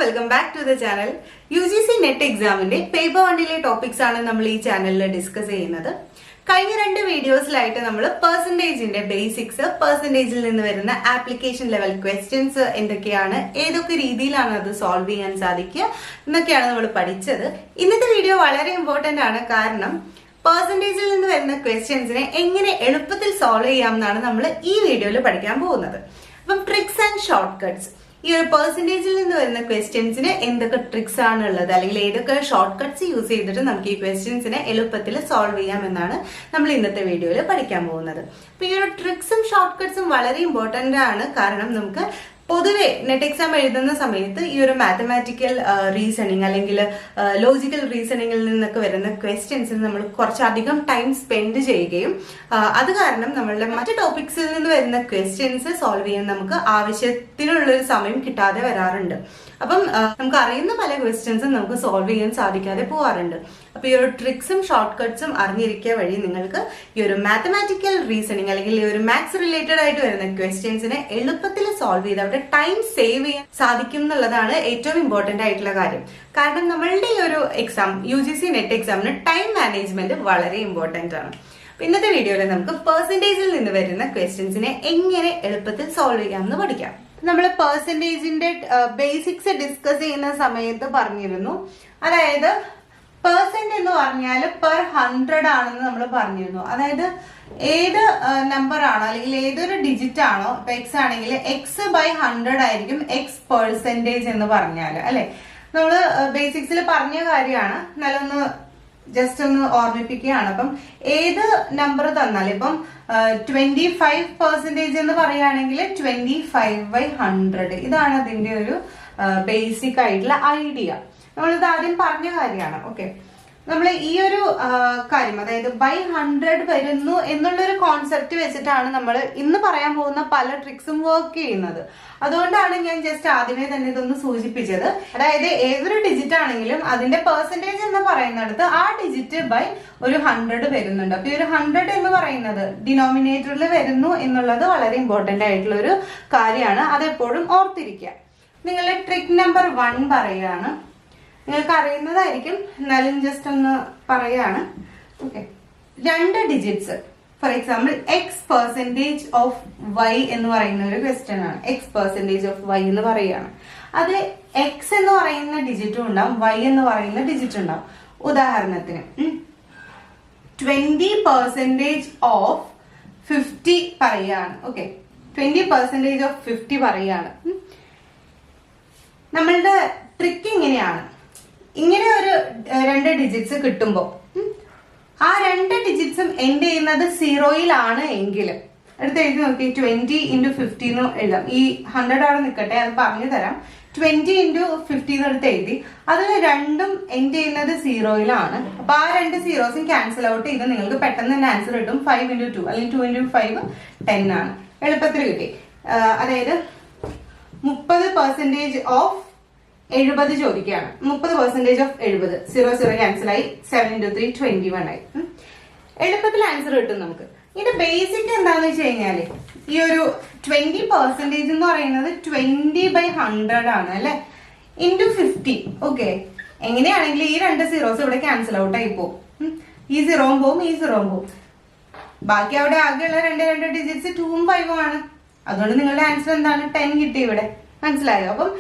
Welcome back to the channel. UGC net എക്സാമിന്റെ paper 1 topics ആണ് നമ്മൾ ഈ ചാനലിൽ ഡിസ്കസ് ചെയ്യുന്നത്. കഴിഞ്ഞ 2 വീഡിയോസിലായിട്ട് നമ്മൾ പെർസെന്റേജിന്റെ ബേസിക്സ്, പെർസെന്റേജിൽ നിന്ന് വരുന്ന ആപ്ലിക്കേഷൻ ലെവൽ ക്വസ്റ്റ്യൻസ് എന്തൊക്കെയാണ്, ഏതൊക്കെ രീതിയിലാണ് അത് സോൾവ് ചെയ്യാൻ സാധിക്കുക എന്നൊക്കെയാണ് നമ്മൾ പഠിച്ചത്. ഇന്നത്തെ വീഡിയോ വളരെ ഇമ്പോർട്ടന്റ് ആണ്. കാരണം പെർസെന്റേജിൽ നിന്ന് വരുന്ന ക്വസ്റ്റ്യൻസിനെ എങ്ങനെ എളുപ്പത്തിൽ സോൾവ് ചെയ്യാമെന്നാണ് നമ്മൾ ഈ വീഡിയോയിൽ പഠിക്കാൻ പോകുന്നത്. അപ്പം ട്രിക്സ് ആൻഡ് ഷോർട്ട് കട്ട്സ്, ഈ ഒരു പെർസെന്റേജിൽ നിന്ന് വരുന്ന ക്വസ്റ്റ്യൻസിന് എന്തൊക്കെ ട്രിക്സ് ആണ് ഉള്ളത്, അല്ലെങ്കിൽ ഏതൊക്കെ ഷോർട്ട് കട്ട്സ് യൂസ് ചെയ്തിട്ട് നമുക്ക് ഈ ക്വസ്റ്റ്യൻസിനെ എളുപ്പത്തിൽ സോൾവ് ചെയ്യാം എന്നാണ് നമ്മൾ ഇന്നത്തെ വീഡിയോയിൽ പഠിക്കാൻ പോകുന്നത്. അപ്പൊ ഈ ഒരു ട്രിക്സും ഷോർട്ട് കട്ട്സും വളരെ ഇമ്പോർട്ടന്റ് ആണ്. കാരണം നമുക്ക് പൊതുവെ നെറ്റ് എക്സാം എഴുതുന്ന സമയത്ത് ഈ ഒരു മാത്തമാറ്റിക്കൽ റീസണിങ് അല്ലെങ്കിൽ ലോജിക്കൽ റീസണിങ്ങിൽ നിന്നൊക്കെ വരുന്ന ക്വസ്റ്റ്യൻസിന് നമ്മൾ കുറച്ചധികം ടൈം സ്പെൻഡ് ചെയ്യുകയും അത് കാരണം നമ്മളുടെ മറ്റ് ടോപ്പിക്സിൽ നിന്ന് വരുന്ന ക്വസ്റ്റ്യൻസ് സോൾവ് ചെയ്യാൻ നമുക്ക് ആവശ്യത്തിനുള്ളൊരു സമയം കിട്ടാതെ വരാറുണ്ട്. അപ്പം നമുക്ക് അറിയുന്ന പല ക്വസ്റ്റ്യൻസും നമുക്ക് സോൾവ് ചെയ്യാൻ സാധിക്കാതെ പോവാറുണ്ട്. അപ്പൊ ഈ ഒരു ട്രിക്സും ഷോർട്ട് കട്ട്സും അറിഞ്ഞിരിക്കുക വഴി നിങ്ങൾക്ക് ഈ ഒരു മാത്തമാറ്റിക്കൽ റീസണിങ് അല്ലെങ്കിൽ ഈ ഒരു മാത്സ് റിലേറ്റഡ് ആയിട്ട് വരുന്ന ക്വസ്റ്റ്യൻസിനെ എളുപ്പത്തിൽ സോൾവ് ചെയ്ത് അവിടെ ടൈം സേവ് ചെയ്യാൻ സാധിക്കും എന്നുള്ളതാണ് ഏറ്റവും ഇമ്പോർട്ടന്റ് ആയിട്ടുള്ള കാര്യം. കാരണം നമ്മളുടെ ഈ ഒരു എക്സാം UGC നെറ്റ് എക്സാമിന് ടൈം മാനേജ്മെന്റ് വളരെ ഇമ്പോർട്ടന്റ് ആണ്. ഇന്നത്തെ വീഡിയോയിൽ നമുക്ക് പെർസെന്റേജിൽ നിന്ന് വരുന്ന ക്വസ്റ്റ്യൻസിനെ എങ്ങനെ എളുപ്പത്തിൽ സോൾവ് ചെയ്യാമെന്ന് പഠിക്കാം. നമ്മൾ പെർസെന്റേജിന്റെ ബേസിക്സ് ഡിസ്കസ് ചെയ്യുന്ന സമയത്ത് പറഞ്ഞിരുന്നു. അതായത് പെർസെന്റ് എന്ന് പറഞ്ഞാൽ പെർ 100 ആണെന്ന് നമ്മൾ പറഞ്ഞിരുന്നു. അതായത് ഏത് നമ്പർ ആണോ അല്ലെങ്കിൽ ഏതൊരു ഡിജിറ്റ് ആണോ, ഇപ്പൊ എക്സ് ആണെങ്കിൽ x/100 ആയിരിക്കും എക്സ് പെർസെന്റേജ് എന്ന് പറഞ്ഞാൽ, അല്ലെ? നമ്മള് ബേസിക്സിൽ പറഞ്ഞ കാര്യമാണ്, നല്ലൊന്ന് ജസ്റ്റ് ഒന്ന് ഓർമ്മിപ്പിക്കുകയാണ്. അപ്പം ഏത് നമ്പർ തന്നാലും ഇപ്പം 25% എന്ന് പറയുകയാണെങ്കിൽ 25/100 ഇതാണ് അതിന്റെ ഒരു ബേസിക് ആയിട്ടുള്ള ഐഡിയ. നമ്മളിത് ആദ്യം പറഞ്ഞ കാര്യമാണ്. ഓക്കെ, നമ്മൾ ഈ ഒരു കാര്യം, അതായത് ബൈ 100 വരുന്നു എന്നുള്ളൊരു കോൺസെപ്റ്റ് വെച്ചിട്ടാണ് നമ്മൾ ഇന്ന് പറയാൻ പോകുന്ന പല ട്രിക്സും വർക്ക് ചെയ്യുന്നത്. അതുകൊണ്ടാണ് ഞാൻ ജസ്റ്റ് ആദ്യമേ തന്നെ ഇതൊന്ന് സൂചിപ്പിച്ചത്. അതായത് ഏതൊരു ഡിജിറ്റ് ആണെങ്കിലും അതിന്റെ പെർസെന്റേജ് എന്ന് പറയുന്നിടത്ത് ആ ഡിജിറ്റ് ബൈ ഒരു 100 വരുന്നുണ്ട്. അപ്പൊ ഈ ഒരു 100 എന്ന് പറയുന്നത് ഡിനോമിനേറ്ററിൽ വരുന്നു എന്നുള്ളത് വളരെ ഇമ്പോർട്ടന്റ് ആയിട്ടുള്ള ഒരു കാര്യമാണ്. അതെപ്പോഴും ഓർത്തിരിക്കുക. നിങ്ങളുടെ ട്രിക്ക് നമ്പർ 1 പറയുകയാണ്. നിങ്ങൾക്ക് അറിയുന്നതായിരിക്കും, എന്നാലും ജസ്റ്റ് ഒന്ന് പറയാണ്. Okay, 2 digits, for example x% എന്ന് പറയുന്ന ഒരു ക്വസ്റ്റ്യൻ ആണ്. x% എന്ന് പറയുകയാണ്. അത് x എന്ന് പറയുന്ന ഡിജിറ്റും ഉണ്ടാവും, y എന്ന് പറയുന്ന ഡിജിറ്റ് ഉണ്ടാവും. ഉദാഹരണത്തിന് 20% ഓഫ് 50 പറയുകയാണ്. ഓക്കെ, 20% ഓഫ് 50 പറയുകയാണ്. നമ്മളുടെ ട്രിക്ക് ഇങ്ങനെയാണ്. ഇങ്ങനെ ഒരു 2 ഡിജിറ്റ്സ് കിട്ടുമ്പോൾ ആ 2 ഡിജിറ്റ്സും എൻഡ് ചെയ്യുന്നത് 0-യിലാണ് എങ്കിൽ അടുത്ത് എഴുതി നോക്കി. 20 × 50 എന്ന് എഴുതാം. ഈ 100 അവിടെ നിൽക്കട്ടെ, അത് പറഞ്ഞു തരാം. 20 × 50 എടുത്ത് എഴുതി. അതിൽ രണ്ടും എൻഡ് ചെയ്യുന്നത് 0-യിലാണ്. അപ്പൊ ആ 2 സീറോസും ക്യാൻസൽ ഔട്ട് ചെയ്ത് നിങ്ങൾക്ക് പെട്ടെന്ന് തന്നെ ആൻസർ കിട്ടും. 5 × 2 അല്ലെങ്കിൽ 2 × 5 10 ആണ്. എളുപ്പത്തിൽ കിട്ടി. അതായത് 30% ഓഫ് 70 ചോദിക്കുകയാണ്. 30% ഓഫ് 70, 0 ക്യാൻസൽ ആയി. 7 × 3 21 ആയി. എളുപ്പത്തിൽ ആൻസർ കിട്ടും നമുക്ക്. ഇതിന്റെ ബേസിക് എന്താന്ന് വെച്ച് കഴിഞ്ഞാല് ഈ ഒരു 20% എന്ന് പറയുന്നത് 20/100 ആണ്, അല്ലെ? ഇൻറ്റു 50. ഓക്കെ, എങ്ങനെയാണെങ്കിലും ഈ 2 സീറോസ് ഇവിടെ ക്യാൻസൽ ഔട്ട് ആയി പോകും. ഈ 0 പോവും, ഈ 0 പോവും. ബാക്കി അവിടെ ആകെയുള്ള 2 ഡിജിറ്റ്സ് 2ഉം 5ഉം ആണ്. അതുകൊണ്ട് നിങ്ങളുടെ ആൻസർ എന്താണ്? 10 കിട്ടി ഇവിടെ. മനസ്സിലായോ? അപ്പം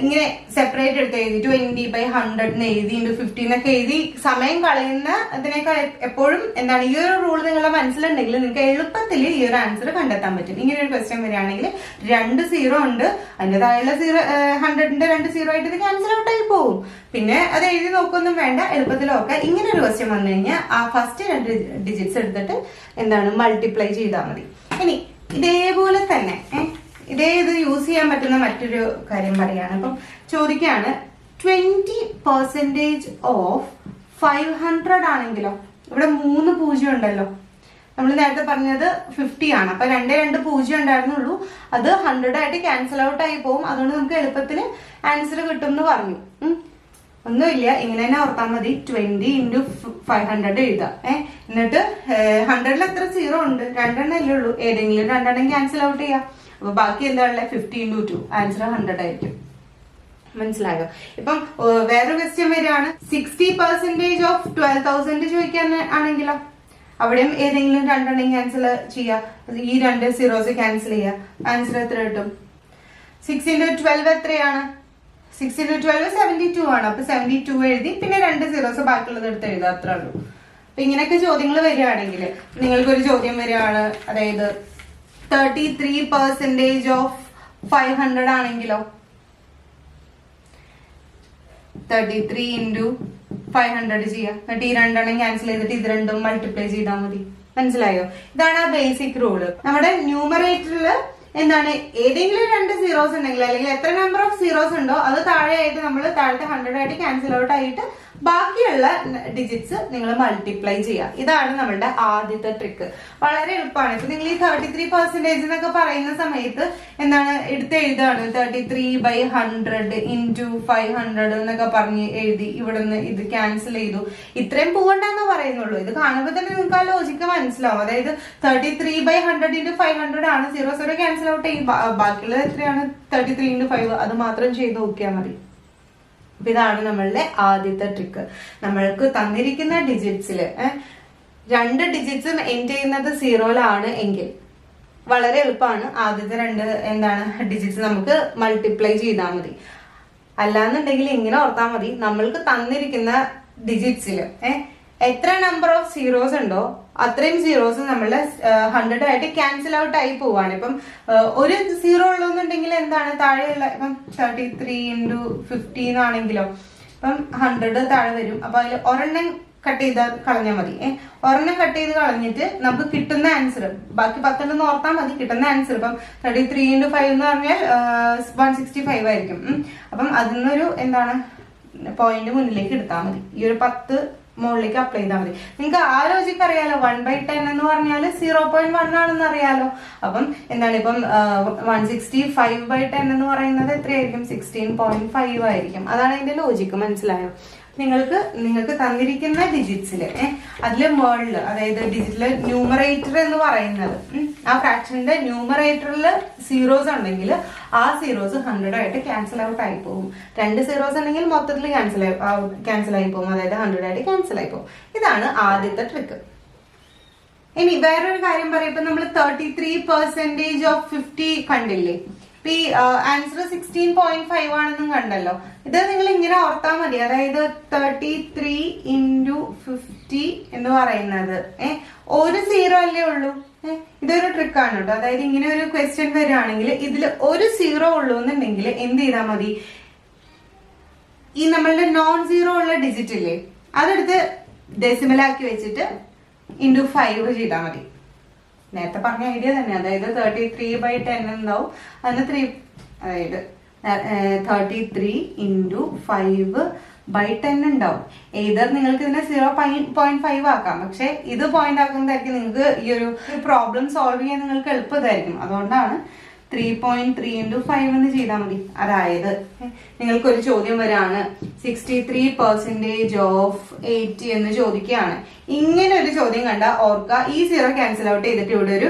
ഇങ്ങനെ സെപ്പറേറ്റ് എടുത്ത് എഴുതി 20/100 എഴുതി × 50 എന്നൊക്കെ എഴുതി സമയം കളയുന്ന അതിനേക്കാൾ എപ്പോഴും എന്താണ്, ഈ ഒരു റൂൾ നിങ്ങളുടെ മനസ്സിലുണ്ടെങ്കിൽ നിങ്ങൾക്ക് എളുപ്പത്തിൽ ഈ ഒരു ആൻസർ കണ്ടെത്താൻ പറ്റും. ഇങ്ങനെ ഒരു ക്വസ്റ്റ്യൻ വരികയാണെങ്കിൽ 2 സീറോ ഉണ്ട്, അതിന്റെ താഴെയുള്ള 100ന്റെ 2 സീറോ ആയിട്ട് ഇത് ക്യാൻസൽ ഔട്ട് ആയി പോകും. പിന്നെ അത് എഴുതി നോക്കൊന്നും വേണ്ട, എളുപ്പത്തിൽ ഓർക്കാം. ഇങ്ങനെ ഒരു ക്വസ്റ്റ്യൻ വന്നു കഴിഞ്ഞാൽ ആ ഫസ്റ്റ് 2 ഡിജിറ്റ്സ് എടുത്തിട്ട് എന്താണ് മൾട്ടിപ്ലൈ ചെയ്താൽ മതി. ഇനി ഇതേപോലെ തന്നെ ഇത് യൂസ് ചെയ്യാൻ പറ്റുന്ന മറ്റൊരു കാര്യം പറയാണ്. അപ്പം ചോദിക്കുകയാണ് 20% ഓഫ് 500 ആണെങ്കിലോ? ഇവിടെ 3 പൂജ്യം ഉണ്ടല്ലോ. നമ്മൾ നേരത്തെ പറഞ്ഞത് 50 ആണ്. അപ്പൊ 2 പൂജ്യം ഉണ്ടായിരുന്നുള്ളൂ. അത് 100 ആയിട്ട് ക്യാൻസൽ ഔട്ട് ആയി പോകും. അതുകൊണ്ട് നമുക്ക് എളുപ്പത്തിൽ ആൻസർ കിട്ടും എന്ന് പറഞ്ഞു. ഒന്നുമില്ല, ഇങ്ങനെ തന്നെ ഓർത്താൽ മതി. 20 × 500 എഴുതാം. എന്നിട്ട് 100ൽ എത്ര സീറോ ഉണ്ട്? 2 അല്ലേ ഉള്ളൂ. ഏതെങ്കിലും 2 ക്യാൻസൽ ഔട്ട് ചെയ്യാം. അപ്പൊ ബാക്കി എന്താ ഉള്ളത്? 50 × 2, ആൻസർ 100 ആയിരിക്കും. മനസ്സിലായോ? ഇപ്പം വേറൊരു ക്വസ്റ്റ്യൻ വരികയാണ് 60% ഓഫ് 12,000 ചോദിക്കാൻ ആണെങ്കിലോ അവിടെയും ഏതെങ്കിലും രണ്ടെണ്ണം ക്യാൻസൽ ചെയ്യാം. ഈ 2 സീറോസ് ക്യാൻസൽ ചെയ്യാം. ആൻസർ എത്ര കിട്ടും? 6 into 12 എത്രയാണ്? 6 into 12 72 ആണ്. അപ്പൊ 72 എഴുതി പിന്നെ 2 സീറോസ് ബാക്കിയുള്ളത് എടുത്ത് എഴുതാം. അത്രേ ഉള്ളൂ. അപ്പൊ ഇങ്ങനെയൊക്കെ ചോദ്യങ്ങൾ വരികയാണെങ്കിൽ നിങ്ങൾക്കൊരു ചോദ്യം വരികയാണ്, അതായത് 33% ഓഫ് 500 ആണെങ്കിലോ 33 into 500 ചെയ്യാം. എന്നിട്ട് ഈ രണ്ടെണ്ണം ക്യാൻസൽ ചെയ്തിട്ട് ഇത് രണ്ടും മൾട്ടിപ്ലൈ ചെയ്താൽ മതി. മനസ്സിലായോ? ഇതാണ് ആ ബേസിക് റൂള്. നമ്മുടെ ന്യൂമറേറ്ററിൽ എന്താണ്, ഏതെങ്കിലും 2 സീറോസ് ഉണ്ടെങ്കിൽ അല്ലെങ്കിൽ എത്ര നമ്പർ ഓഫ് സീറോസ് ഉണ്ടോ അത് താഴെയായിട്ട് നമ്മൾ താഴത്തെ 100 ആയിട്ട് ക്യാൻസൽ ഔട്ട് ആയിട്ട് ബാക്കിയുള്ള ഡിജിറ്റ്സ് നിങ്ങൾ മൾട്ടിപ്ലൈ ചെയ്യുക. ഇതാണ് നമ്മളുടെ ആദ്യത്തെ ട്രിക്ക്. വളരെ എളുപ്പമാണ്. ഇപ്പൊ നിങ്ങൾ ഈ 33% എന്നൊക്കെ പറയുന്ന സമയത്ത് എന്താണ് എടുത്ത് എഴുതാണ് 33/100 into 500 എന്നൊക്കെ പറഞ്ഞ് എഴുതി ഇവിടുന്ന് ഇത് ക്യാൻസൽ ചെയ്തു. ഇത്രയും പോകണ്ടെന്ന് പറയുന്നുള്ളൂ. ഇത് കാണുമ്പോൾ തന്നെ നിങ്ങൾക്ക് ആ ലോജിക്ക് മനസ്സിലാവും. അതായത് 33/100 into 500 ആണ്. 0 ക്യാൻസൽ ഔട്ട് ചെയ്യും. ബാക്കിയുള്ളത് എത്രയാണ്? 33 into 5. അത് മാത്രം ചെയ്ത് നോക്കിയാൽ മതി. അപ്പൊ ഇതാണ് നമ്മളുടെ ആദ്യത്തെ ട്രിക്ക്. നമ്മൾക്ക് തന്നിരിക്കുന്ന ഡിജിറ്റ്സില് 2 ഡിജിറ്റ്സും എൻഡ് ചെയ്യുന്നത് 0ലാണ് എങ്കിൽ വളരെ എളുപ്പമാണ്. ആദ്യത്തെ 2 എന്താണ് ഡിജിറ്റ്സ് നമുക്ക് മൾട്ടിപ്ലൈ ചെയ്താൽ മതി. അല്ലാന്നുണ്ടെങ്കിൽ ഇങ്ങനെ ഓർത്താൽ മതി, നമ്മൾക്ക് തന്നിരിക്കുന്ന ഡിജിറ്റ്സില് എത്ര നമ്പർ ഓഫ് സീറോസ് ഉണ്ടോ അത്രയും സീറോസ് നമ്മള് 100 ആയിട്ട് ക്യാൻസൽ ഔട്ട് ആയി പോവാണ്. ഇപ്പം ഒരു സീറോ ഉള്ളൂന്നുണ്ടെങ്കിൽ എന്താണ് താഴെയുള്ള ഇപ്പം 33 into 15 ആണെങ്കിലോ ഇപ്പം 100 താഴെ വരും. അപ്പൊ അതിൽ ഒരെണ്ണം കട്ട് ചെയ്ത് കളഞ്ഞാൽ മതി. ഒരെണ്ണം കട്ട് ചെയ്ത് കളഞ്ഞിട്ട് നമുക്ക് കിട്ടുന്ന ആൻസർ ബാക്കി 10 ഓർത്താൽ മതി. കിട്ടുന്ന ആൻസർ ഇപ്പം 33 into 5 എന്ന് പറഞ്ഞാൽ 165 ആയിരിക്കും. അപ്പം അതിന്നൊരു എന്താണ് പോയിന്റ് മുന്നിലേക്ക് എടുത്താൽ മതി. ഈ ഒരു 10 മുകളിലേക്ക് അപ്ലൈ ചെയ്താൽ മതി. നിങ്ങൾക്ക് ആ ലോജിക്ക് അറിയാലോ. 1/10 എന്ന് പറഞ്ഞാൽ 0.1 ആണെന്ന് അറിയാലോ. അപ്പം എന്താണ് ഇപ്പം 165/10 എന്ന് പറയുന്നത് എത്രയായിരിക്കും? 16.5 ആയിരിക്കും. അതാണ് അതിന്റെ ലോജിക്ക്. മനസ്സിലായോ? നിങ്ങൾക്ക് തന്നിരിക്കുന്ന ഡിജിറ്റ്സില് അതില് മുകളില്, അതായത് ഡിജിറ്റില് ന്യൂമറേറ്റർ എന്ന് പറയുന്നത് ആ ഫ്രാക്ഷന്റെ ന്യൂമറേറ്ററിൽ സീറോസ് ഉണ്ടെങ്കിൽ ആ സീറോസ് 100 ആയിട്ട് ക്യാൻസൽ ഔട്ട് ആയി പോകും. 2 സീറോസ് ഉണ്ടെങ്കിൽ മൊത്തത്തിൽ ക്യാൻസൽ ആയി പോകും. അതായത് 100 ആയിട്ട് ക്യാൻസൽ ആയി പോകും. ഇതാണ് ആദ്യത്തെ ട്രിക്ക്. ഇനി വേറൊരു കാര്യം പറയാം. ഇപ്പൊ നമ്മൾ 33% ഓഫ് 50 കണ്ടില്ലേ? ഈ ആൻസർ 16.5 ആണെന്നും കണ്ടല്ലോ. ഇത് നിങ്ങൾ ഇങ്ങനെ ഓർത്താൽ മതി. അതായത് 33 into 50 എന്ന് പറയുന്നത് ഒരു സീറോ അല്ലേ ഉള്ളൂ. ഇതൊരു ട്രിക്കാണ് കേട്ടോ. അതായത് ഇങ്ങനെ ഒരു ക്വസ്റ്റ്യൻ വരികയാണെങ്കിൽ ഇതിൽ ഒരു സീറോ ഉള്ളൂ എന്നുണ്ടെങ്കിൽ എന്ത് ചെയ്താൽ മതി? ഈ നമ്മളുടെ നോൺ സീറോ ഉള്ള ഡിജിറ്റ് ഇല്ലേ അതെടുത്ത് ഡെസിമൽ ആക്കി വെച്ചിട്ട് into 5 ചെയ്താൽ മതി. നേരത്തെ പറഞ്ഞ ഐഡിയ തന്നെ. അതായത് 33/10 ഉണ്ടാവും. അതിന് 3 അതായത് 33 into 5/10 ഉണ്ടാവും. ഏതർ നിങ്ങൾക്ക് ഇതിനെ 0.5 ആക്കാം. പക്ഷെ ഇത് പോയിന്റ് ആക്കുന്നതായിരിക്കും നിങ്ങൾക്ക് ഈ ഒരു പ്രോബ്ലം സോൾവ് ചെയ്യാൻ നിങ്ങൾക്ക് എളുപ്പമായിരിക്കും. അതുകൊണ്ടാണ് 3.3 into 5 എന്ന് ചെയ്താൽ മതി. അതായത് നിങ്ങൾക്കൊരു ചോദ്യം വരാണ് 63% ഓഫ് 80 എന്ന് ചോദിക്കുകയാണ്. ഇങ്ങനെ ഒരു ചോദ്യം കണ്ട ഓർക്കുക, ഈ 0 ക്യാൻസൽ ഔട്ട് ചെയ്തിട്ട് ഇവിടെ ഒരു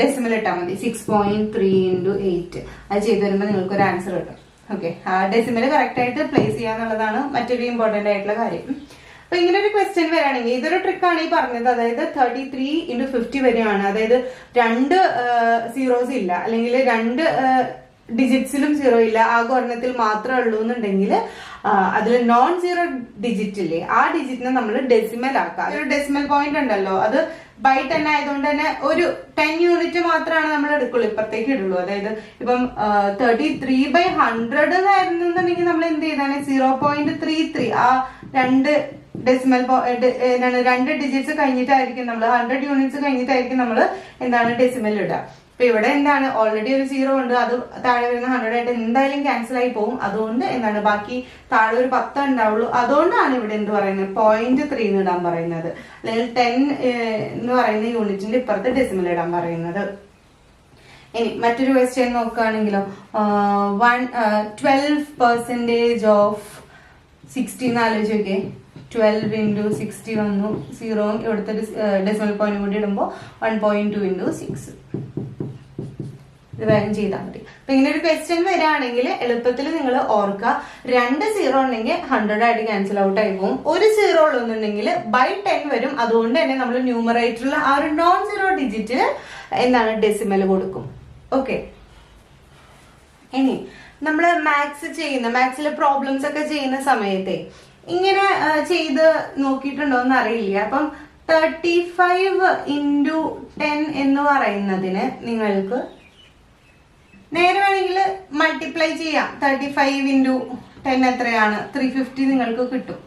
ഡെസിമൽ ഇട്ടാൽ മതി. 6.3 into 8. അത് ചെയ്ത് വരുമ്പോൾ നിങ്ങൾക്ക് ഒരു ആൻസർ കിട്ടും. ഓക്കെ, ആ ഡെസിമൽ കറക്റ്റ് ആയിട്ട് പ്ലേസ് ചെയ്യാന്നുള്ളതാണ് മറ്റൊരു ഇമ്പോർട്ടന്റ് ആയിട്ടുള്ള കാര്യം. അപ്പൊ ഇങ്ങനെ ഒരു ക്വസ്റ്റ്യൻ വരികയാണെങ്കിൽ ഇതൊരു ട്രിക്കാണ് ഈ പറഞ്ഞത്. അതായത് 33 into 50 വരികയാണ്. അതായത് 2 സീറോസ് ഇല്ല, അല്ലെങ്കിൽ 2 ഡിജിറ്റ്സിലും സീറോ ഇല്ല, ആകെ ഒരെണ്ണത്തിൽ മാത്രമേ ഉള്ളൂ എന്നുണ്ടെങ്കിൽ അതിൽ നോൺ സീറോ ഡിജിറ്റ് ഇല്ലേ ആ ഡിജിറ്റിനെ നമ്മൾ ഡെസിമൽ ആക്കാം. ഒരു ഡെസിമൽ പോയിന്റ് ഉണ്ടല്ലോ, അത് ബൈ 10 ആയതുകൊണ്ട് തന്നെ ഒരു 10 യൂണിറ്റ് മാത്രമാണ് നമ്മൾ എടുക്കുള്ളൂ, ഇപ്പുറത്തേക്ക് ഇടുള്ളൂ. അതായത് ഇപ്പം 33/100 ആയിരുന്നുണ്ടെങ്കിൽ നമ്മൾ എന്ത് ചെയ്താണ് 0.33 ആ 2 ഡെസിമൽ 2 ഡിജിറ്റ്സ് കഴിഞ്ഞിട്ടായിരിക്കും നമ്മൾ 100 യൂണിറ്റ്സ് കഴിഞ്ഞിട്ടായിരിക്കും നമ്മൾ എന്താണ് ഡെസിമൽ ഇടുക. അപ്പൊ ഇവിടെ എന്താണ് ഓൾറെഡി ഒരു സീറോ ഉണ്ട്, അത് താഴെ വരുന്ന 100 ആയിട്ട് എന്തായാലും ക്യാൻസൽ ആയി പോകും. അതുകൊണ്ട് എന്താണ് ബാക്കി താഴെ ഒരു 10 ഉണ്ടാവുള്ളൂ. അതുകൊണ്ടാണ് ഇവിടെ എന്ത് പറയുന്നത് 0.3 എന്ന് ഇടാൻ പറയുന്നത്, അല്ലെങ്കിൽ 10 എന്ന് പറയുന്ന യൂണിറ്റിന്റെ ഇപ്പുറത്ത് ഡെസിമൽ ഇടാൻ പറയുന്നത്. ഇനി മറ്റൊരു ക്വസ്റ്റ്യൻ നോക്കുകയാണെങ്കിലോ 12% ഓഫ് 60 എന്ന് ആലോചിച്ചോക്കെ. 12 into 60 വന്നു, 0 ഇവിടുത്തെ ഡെസിമൽ പോയിന്റ് കൂടി ഇടുമ്പോൾ 1.2 into 6. ഇത് വേഗം ചെയ്താൽ മതി. അപ്പൊ ഇങ്ങനെ ഒരു ക്വസ്റ്റ്യൻ വരികയാണെങ്കിൽ എളുപ്പത്തിൽ നിങ്ങൾ ഓർക്കുക, 2 സീറോ ഉണ്ടെങ്കിൽ 100 ആയിട്ട് ക്യാൻസൽ ഔട്ട് ആയി പോകും. ഒരു സീറോ ഉള്ളെന്നുണ്ടെങ്കിൽ ബൈ 10 വരും. അതുകൊണ്ട് തന്നെ നമ്മൾ ന്യൂമറേറ്ററിൽ ആ ഒരു നോൺ സീറോ ഡിജിറ്റ് എന്താണ് ഡെസിമൽ കൊടുക്കും. ഓക്കെ, ഇനി നമ്മൾ മാത്സിലെ പ്രോബ്ലംസ് ഒക്കെ ചെയ്യുന്ന സമയത്തെ ഇങ്ങനെ ചെയ്ത് നോക്കിയിട്ടുണ്ടോ എന്ന് അറിയില്ല. അപ്പം 35 into 10 എന്ന് പറയുന്നതിന് നിങ്ങൾക്ക് നേരെ വേണമെങ്കിൽ മൾട്ടിപ്ലൈ ചെയ്യാം. 35 into 10 എത്രയാണ്? 350 നിങ്ങൾക്ക് കിട്ടും.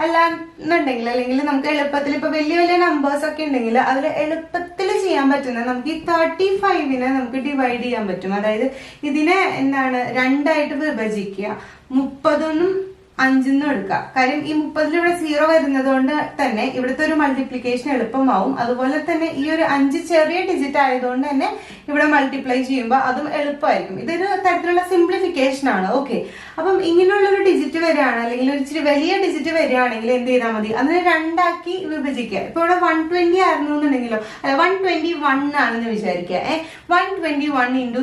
അല്ലാന്നുണ്ടെങ്കിൽ അല്ലെങ്കിൽ നമുക്ക് എളുപ്പത്തിൽ ഇപ്പൊ വലിയ വലിയ നമ്പേഴ്സ് ഒക്കെ ഉണ്ടെങ്കിൽ അതിൽ എളുപ്പത്തിൽ ചെയ്യാൻ പറ്റുന്ന നമുക്ക് ഈ 35നെ നമുക്ക് ഡിവൈഡ് ചെയ്യാൻ പറ്റും. അതായത് ഇതിനെ എന്താണ് 2 ആയിട്ട് വിഭജിക്കുക, 30 5 എടുക്കുക. കാര്യം ഈ 30 ഇവിടെ 0 വരുന്നത് കൊണ്ട് തന്നെ ഇവിടുത്തെ ഒരു മൾട്ടിപ്ലിക്കേഷൻ എളുപ്പമാവും. അതുപോലെ തന്നെ ഈ ഒരു 5 ചെറിയ ഡിജിറ്റ് ആയതുകൊണ്ട് തന്നെ ഇവിടെ മൾട്ടിപ്ലൈ ചെയ്യുമ്പോൾ അതും എളുപ്പമായിരിക്കും. ഇതൊരു തരത്തിലുള്ള സിംപ്ലിഫിക്കേഷൻ ആണ്. ഓക്കെ, അപ്പം ഇങ്ങനെയുള്ള ഒരു ഡിജിറ്റ് വരികയാണ് അല്ലെങ്കിൽ ഒരു ഇച്ചിരി വലിയ ഡിജിറ്റ് വരികയാണെങ്കിൽ എന്ത് ചെയ്താൽ മതി? അതിനെ 2 ആക്കി വിഭജിക്കുക. ഇപ്പൊ ഇവിടെ 120 ആയിരുന്നു എന്നുണ്ടെങ്കിലോ, അല്ല 121 ആണെന്ന് വിചാരിക്കുക. 121 into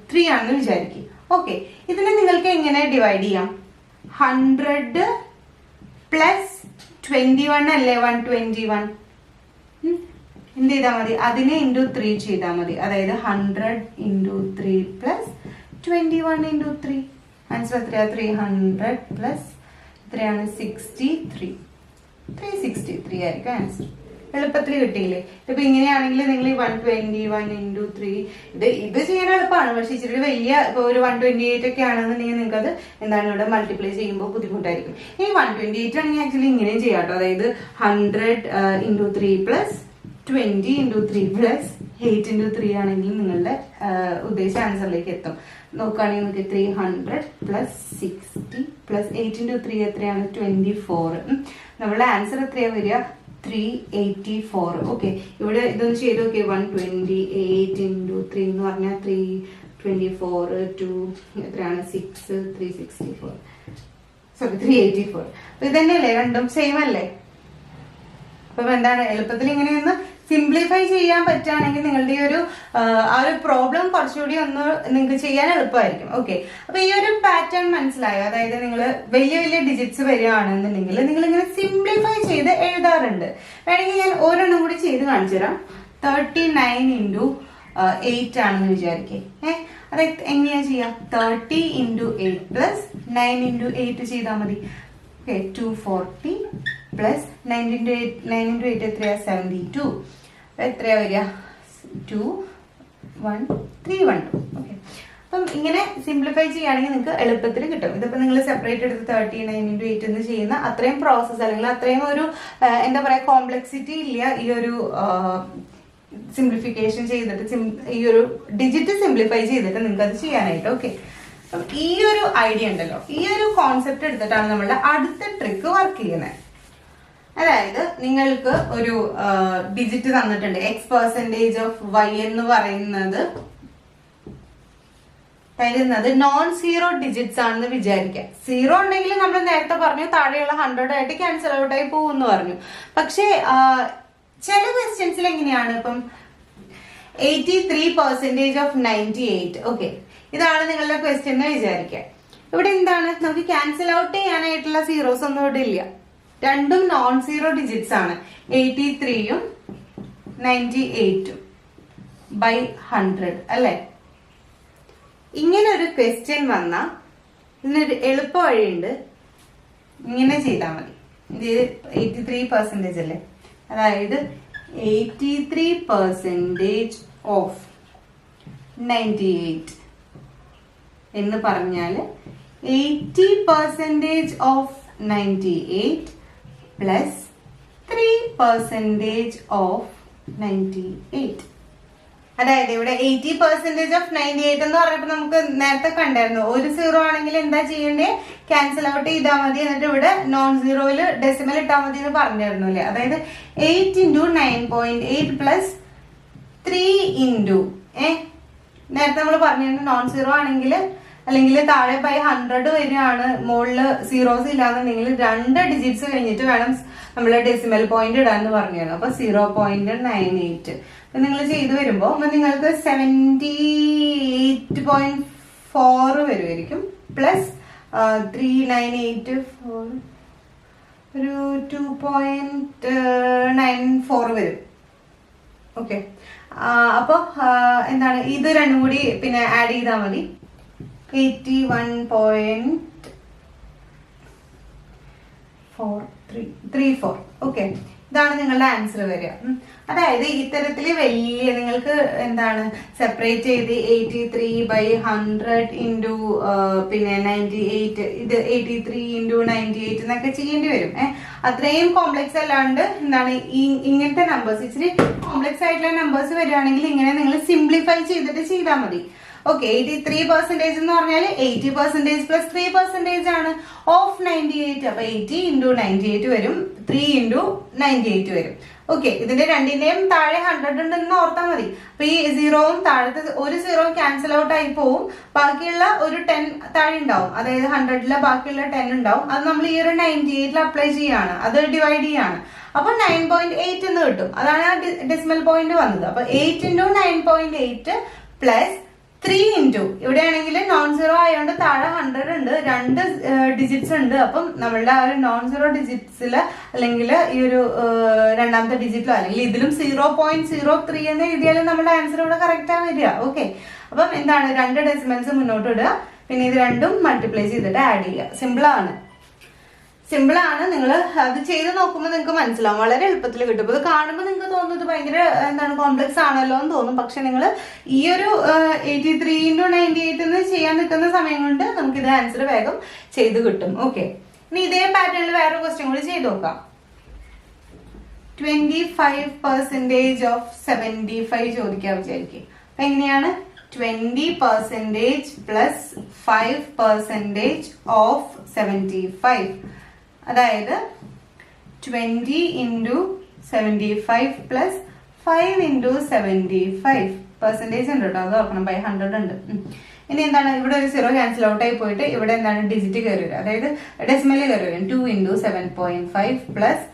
3 ആണെന്ന് വിചാരിക്കുക. ഓക്കെ, ഇതിനെ നിങ്ങൾക്ക് എങ്ങനെ ഡിവൈഡ് ചെയ്യാം? 100 പ്ലസ് 21 അല്ലേ 121. എന്ത് ചെയ്താൽ മതി? അതിനെ into 3 ചെയ്താൽ മതി. അതായത് 100 into 3 പ്ലസ് 21 into 3. ആൻസർ എത്രയാ? 300 പ്ലസ് എത്രയാണ്? 63. 363 ആയിരിക്കും ആൻസർ. എളുപ്പത്തിൽ കിട്ടിയില്ലേ? ഇപ്പൊ ഇങ്ങനെയാണെങ്കിൽ നിങ്ങൾ ഈ 121 into 3 ഇത് ചെയ്യാൻ എളുപ്പമാണ്. പക്ഷെ ഇച്ചിരി വലിയ ഇപ്പൊ ഒരു 128 ഒക്കെ ആണെന്നുണ്ടെങ്കിൽ നിങ്ങൾക്ക് അത് എന്താണ് ഇവിടെ മൾട്ടിപ്ലൈ ചെയ്യുമ്പോൾ ബുദ്ധിമുട്ടായിരിക്കും. ഈ 128 ആണെങ്കിൽ ആക്ച്വലി ഇങ്ങനെയും ചെയ്യാം കേട്ടോ. അതായത് 100 into 3 plus 20 into 3 plus 8 into 3 ആണെങ്കിൽ നിങ്ങളുടെ ഉദ്ദേശിച്ച ആൻസറിലേക്ക് എത്തും. നോക്കുകയാണെങ്കിൽ നമുക്ക് 300 പ്ലസ് 60 പ്ലസ് 8 into 3 എത്രയാണ്? 24. നമ്മളുടെ ആൻസർ എത്രയാ വരിക? 384. ഓക്കെ, ഇവിടെ ഇതൊന്ന് ചെയ്ത് നോക്കിയേ. 128 into 3 എന്ന് പറഞ്ഞാൽ 324 2 എത്രയാണ്? 6 364 സോറി 384. അപ്പൊ ഇതന്നെയല്ലേ? രണ്ടും സെയിം അല്ലേ? അപ്പം എന്താണ് എളുപ്പത്തിൽ ഇങ്ങനെയൊന്ന് സിംപ്ലിഫൈ ചെയ്യാൻ പറ്റുകയാണെങ്കിൽ നിങ്ങളുടെ ഈ ഒരു ആ ഒരു പ്രോബ്ലം കുറച്ചുകൂടി ഒന്ന് നിങ്ങൾക്ക് ചെയ്യാൻ എളുപ്പമായിരിക്കും. ഓക്കെ, അപ്പൊ ഈ ഒരു പാറ്റേൺ മനസ്സിലായോ? അതായത് നിങ്ങൾ വലിയ വലിയ ഡിജിറ്റ്സ് വരികയാണെന്നുണ്ടെങ്കിൽ നിങ്ങൾ ഇങ്ങനെ സിംപ്ലിഫൈ ചെയ്ത് എഴുതാറുണ്ട്. വേണമെങ്കിൽ ഞാൻ ഒരെണ്ണം കൂടി ചെയ്ത് കാണിച്ചു തരാം. 39 into 8 ആണെന്ന് വിചാരിക്കേ. അത് എങ്ങനെയാ ചെയ്യാം? 30 into 8 പ്ലസ് 9 into 8 ചെയ്താൽ മതി. ഓക്കെ, 240 പ്ലസ് 9 into 8 എത്രയാ? 72. എത്രയാ വരിക? 21312. ഓക്കെ, അപ്പം ഇങ്ങനെ സിംപ്ലിഫൈ ചെയ്യുകയാണെങ്കിൽ നിങ്ങൾക്ക് എളുപ്പത്തിൽ കിട്ടും. ഇതിപ്പോ നിങ്ങൾ സെപ്പറേറ്റ് എടുത്ത് 39 into 8 എന്ന് ചെയ്യുന്ന അത്രയും പ്രോസസ്സ് അല്ലെങ്കിൽ അത്രയും ഒരു എന്താ പറയാ കോംപ്ലക്സിറ്റി ഇല്ല ഈ ഒരു സിംപ്ലിഫിക്കേഷൻ ചെയ്തിട്ട് ഈ ഒരു ഡിജിറ്റ് സിംപ്ലിഫൈ ചെയ്തിട്ട് നിങ്ങൾക്ക് അത് ചെയ്യാനായിട്ട്. ഓക്കെ, ഈ ഒരു ഐഡിയ ഉണ്ടല്ലോ, ഈ ഒരു കോൺസെപ്റ്റ് എടുത്തിട്ടാണ് നമ്മളുടെ അടുത്ത ട്രിക്ക് വർക്ക് ചെയ്യുന്നത്. അതായത് നിങ്ങൾക്ക് ഒരു ഡിജിറ്റ് തന്നിട്ടുണ്ട്, X% of Y എന്ന് പറയുന്നത് തരുന്നത് നോൺ സീറോ ഡിജിറ്റ്സ് ആണെന്ന് വിചാരിക്കാം. സീറോ ഉണ്ടെങ്കിൽ നമ്മൾ നേരത്തെ പറഞ്ഞു താഴെയുള്ള 100 ആയിട്ട് ക്യാൻസൽ ഔട്ട് ആയി പോകുമെന്ന് പറഞ്ഞു. പക്ഷേ ചില ക്വസ്റ്റ്യൻസിൽ എങ്ങനെയാണ്? ഇപ്പം 83% of 98. ഓക്കെ, ഇതാണ് നിങ്ങളുടെ ക്വസ്റ്റ്യൻ എന്ന് വിചാരിക്കാം. ഇവിടെ എന്താണ്? നമുക്ക് ക്യാൻസൽ ഔട്ട് ചെയ്യാനായിട്ടുള്ള സീറോസ് ഒന്നും ഇവിടെ ഇല്ല. രണ്ടും നോൺ സീറോ ഡിജിറ്റ്സ് ആണ്. 83ഉം 98ഉം ബൈ 100 അല്ലെ? ഇങ്ങനെ ഒരു ക്വസ്റ്റ്യൻ വന്നാ ഇതിനൊരു എളുപ്പ വഴിയുണ്ട്. ഇങ്ങനെ ചെയ്താൽ മതി. ഇത് 83% അല്ലേ? അതായത് 83% ഓഫ് 98 എന്ന് പറഞ്ഞാൽ 80% ഓഫ് 98 പ്ലസ് 3% ഓഫ് 98. അതായത് ഇവിടെ 80% ഓഫ് 98 എന്ന് പറഞ്ഞപ്പോൾ നമുക്ക് നേരത്തെ കണ്ടായിരുന്നു. ഒരു സീറോ ആണെങ്കിൽ എന്താ ചെയ്യണ്ടേ? ക്യാൻസൽ ഔട്ട് ചെയ്താൽ മതി. എന്നിട്ട് ഇവിടെ നോൺ സീറോയില് ഡെസിമൽ ഇട്ടാൽ മതി എന്ന് പറഞ്ഞായിരുന്നു അല്ലേ? അതായത് 8 into 9.8 പ്ലസ് 3 into നേരത്തെ നമ്മൾ പറഞ്ഞിരുന്നു നോൺ സീറോ ആണെങ്കിൽ അല്ലെങ്കിൽ താഴെ ബൈ 100 വരെയാണ്, മുകളിൽ സീറോസ് ഇല്ലാന്നുണ്ടെങ്കിൽ 2 ഡിജിറ്റ്സ് കഴിഞ്ഞിട്ട് വേണം നമ്മൾ ഡെസിമൽ പോയിന്റ് ഇടാന്ന് പറഞ്ഞിരുന്നു. അപ്പൊ 0.98 നിങ്ങൾ ചെയ്തു വരുമ്പോ നിങ്ങൾക്ക് 78.4 വരുമായിരിക്കും. പ്ലസ് 3984 ഒരു 2.94 വരും. ഓക്കെ, അപ്പൊ എന്താണ് ഇത് രണ്ടും കൂടി പിന്നെ ആഡ് ചെയ്താൽ മതി. 81.434. ഓക്കെ, ഇതാണ് നിങ്ങളുടെ ആൻസർ വരിക. അതായത് ഇത്തരത്തില് വലിയ നിങ്ങൾക്ക് എന്താണ് സെപ്പറേറ്റ് ചെയ്ത് 83/100 ഇൻറ്റു പിന്നെ 98, ഇത് 83 ഇൻറ്റു 98 എന്നൊക്കെ ചെയ്യേണ്ടി വരും. അത്രയും കോംപ്ലക്സ് അല്ലാണ്ട് എന്താണ് ഇങ്ങനത്തെ നമ്പേഴ്സ്, ഇച്ചിരി കോംപ്ലക്സ് ആയിട്ടുള്ള നമ്പേഴ്സ് വരികയാണെങ്കിൽ ഇങ്ങനെ നിങ്ങൾ സിംപ്ലിഫൈ ചെയ്തിട്ട് ചെയ്താൽ മതി. ഓക്കെ, 83% എന്ന് പറഞ്ഞാൽ 80% പ്ലസ് 3% ആണ് ഓഫ് 98. അപ്പൊ 80 ഇൻറ്റു 98 വരും, 3 ഇൻറ്റു 98 വരും. ഓക്കെ, ഇതിന്റെ രണ്ടിന്റെയും താഴെ 100 ഉണ്ടെന്ന് ഓർത്താൽ മതി. അപ്പൊ ഈ സീറോവും താഴത്തെ ഒരു സീറോവും ക്യാൻസൽ ഔട്ട് ആയി പോവും. ബാക്കിയുള്ള ഒരു 10 താഴെ ഉണ്ടാവും, അതായത് 100ലെ ബാക്കിയുള്ള 10 ഉണ്ടാവും. അത് നമ്മൾ ഈ ഒരു 98ൽ അപ്ലൈ ചെയ്യാണ്, അത് ഡിവൈഡ് ചെയ്യാണ്. അപ്പൊ 9.8 എന്ന് കിട്ടും. അതാണ് ആ ഡെസിമൽ പോയിന്റ് വന്നത്. അപ്പൊ 8 ഇൻറ്റു 9.8 പ്ലസ് 3 ഇൻറ്റു, ഇവിടെ ആണെങ്കിൽ നോൺ സീറോ ആയതുകൊണ്ട് താഴെ 100 ഉണ്ട്, 2 ഡിജിറ്റ്സ് ഉണ്ട്. അപ്പം നമ്മളുടെ ആ ഒരു നോൺ സീറോ ഡിജിറ്റ്സില് അല്ലെങ്കിൽ ഈ ഒരു രണ്ടാമത്തെ ഡിജിറ്റിലോ അല്ലെങ്കിൽ ഇതിലും 0.03 എന്ന് എഴുതിയാലും നമ്മുടെ ആൻസർ ഇവിടെ കറക്റ്റ് ആ വരിക. ഓക്കെ, അപ്പം എന്താണ് 2 ഡെസിമൽസ് മുന്നോട്ട് ഇടുക, പിന്നെ ഇത് രണ്ടും മൾട്ടിപ്ലൈ ചെയ്തിട്ട് ആഡ് ചെയ്യുക. സിമ്പിൾ ആണ്. നിങ്ങൾ അത് ചെയ്ത് നോക്കുമ്പോൾ നിങ്ങൾക്ക് മനസ്സിലാവും, വളരെ എളുപ്പത്തിൽ കിട്ടും. ഇത് കാണുമ്പോൾ നിങ്ങൾക്ക് തോന്നുന്നത് ഭയങ്കര എന്താണ് കോംപ്ലക്സ് ആണല്ലോ എന്ന് തോന്നും. പക്ഷെ നിങ്ങൾ ഈ ഒരു 83 ഇൻറ്റു 98 എന്ന് ചെയ്യാൻ നിൽക്കുന്ന സമയം കൊണ്ട് നമുക്ക് ഇത് ആൻസർ വേഗം ചെയ്ത് കിട്ടും. ഓക്കെ, ഇനി ഇതേ പാറ്റേണിൽ വേറെ ക്വസ്റ്റ്യൻ കൂടി ചെയ്ത് നോക്കാം. 25% ഓഫ് 75 ചോദിക്കാൻ വിചാരിക്കും. അപ്പൊ എങ്ങനെയാണ് 20% പ്ലസ് 5% ഓഫ് 75. അതായത് 20 ഇൻറ്റു 75 പ്ലസ് 5 ഇൻറ്റു 75 പെർസെൻറ്റേജ് ഉണ്ട് കേട്ടോ, അത് ഓർക്കണം. ബൈ 100 ഉണ്ട്. ഇനി എന്താണ് ഇവിടെ ഒരു സീറോ ക്യാൻസൽ ഔട്ട് ആയി പോയിട്ട് ഇവിടെ എന്താണ് ഡിജിറ്റ് കയറി വരിക, അതായത് ഡെസിമൽ കയറി വരും. 2 ഇൻറ്റു 7.5 പ്ലസ്